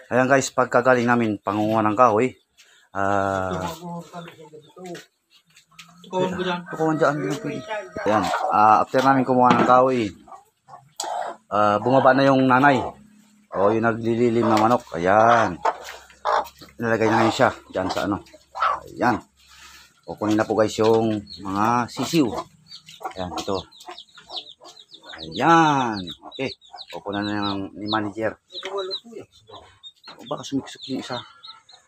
Ayan guys, pagkagaling namin pangunguha ng kahoy, tukuhan dyan, ayan, after namin kumuha ng kahoy, bumaba na yung nanay, o yung naglililim ng manok. Ayan, nilagay na ngayon siya dyan sa ano. Ayan, kukunin na po guys yung mga sisiw. Ayan, ito. Ayan, okay, kukunin na ni manager. O baka sumiksok yung isa.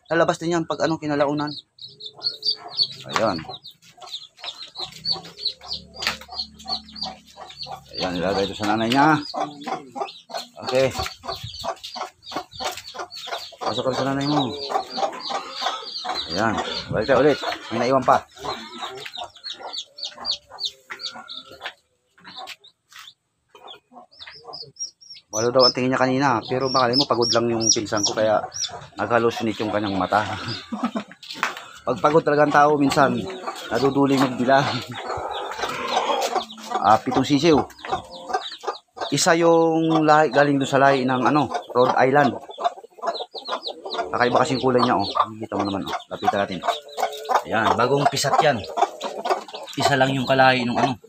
Lalabas din yan pag anong kinalaunan. Ayan. Ayan, ilagay ito sa nanay niya. Okay. Pasok ka sa nanay mo. Ayan. Balik tayo ulit. May naiwan pa. Walo daw ang tingin niya kanina, pero baka mo pagod lang yung pinsan ko kaya nag-hallucinate yung kanyang mata. Pag pagod talaga ang tao minsan, naduduling magbilang. 7 sisiw. Isa yung lahi, galing doon sa lahi ng ano, Rhode Island. Kakaiba kasing kulay niya, oh. Kita mo naman, oh. Lapitan natin. Ayan, bagong pisat yan. Isa lang yung kalahi ng ano.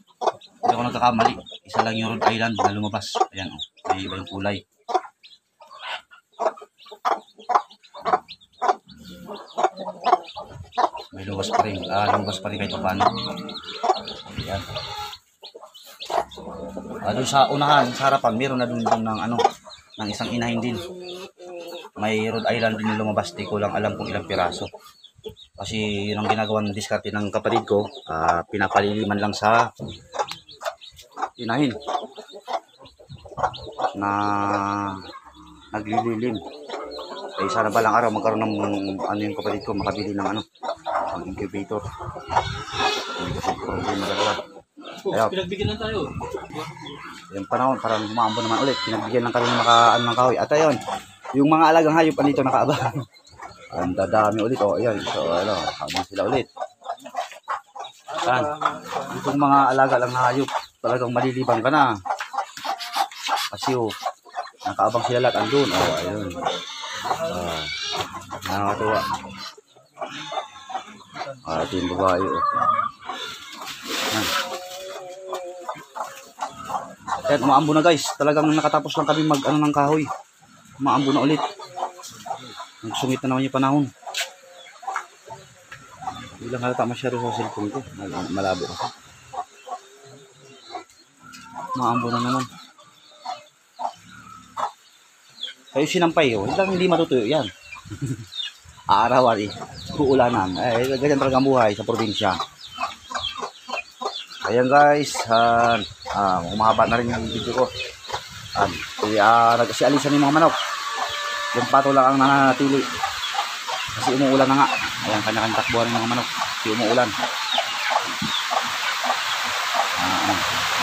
Hindi ako nagkakamali. Isa lang yung Rhode Island na lumabas. Ayan, oh. May iba yung kulay. May lumabas pa rin. Lumabas pa rin kahit paano. Ayan. Doon sa unahan, sa harapan, meron na doon ng ano, ng isang inahin din. May Rhode Island din yung lumabas. Di ko lang alam kung ilang piraso. Kasi yun ang ginagawa ng diskarte ng kapatid ko. Pinapaliliman lang sa inahin na naglililim. Eh sana balang araw magkaroon ng ano yung kapatid ko, makabili ng ano, ang incubator. Hindi kasi problema talaga. Pinagbigyan lang tayo. Yung panahon parang humaambo naman ulit. Pinagbigyan lang kami ng makaano ng kahoy. At ayun, yung mga alagang hayop andito nakaabang. Ang dadami ulit. O ayan, so ano, habang sila ulit. Yan. Itong mga alaga lang na hayop, talagang malilibang ka na. Kasi nakaabang sila lahat andun. O ayun. Nakakatuwa. Ito yung babae. Yan. Kahit maambo na guys, talagang nakatapos lang kami mag ano ng kahoy. Maambo na ulit. Nagsungit na naman yung panahon. Hindi lang halata masyado sa cellphone ko. Malabo kasi. Maambo na naman. Kayo sinampay oh. Hindi matutuyo yan. Aarawan eh. Uulanan. Ganyan talaga ang buhay sa probinsya. Ayan guys. Umahaba na rin yung video ko. Nagsialisan yung mga manok. Yung pato lang ang nananatili. Kasi umuulan na nga. Ayan, kanya-kanya takbuhan ng mga manok. Kasi umuulan.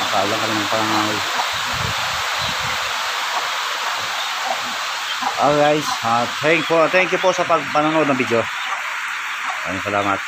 Nakaulan kami ng pangangahoy. Guys, thank you po sa panonood ng video. Maraming salamat.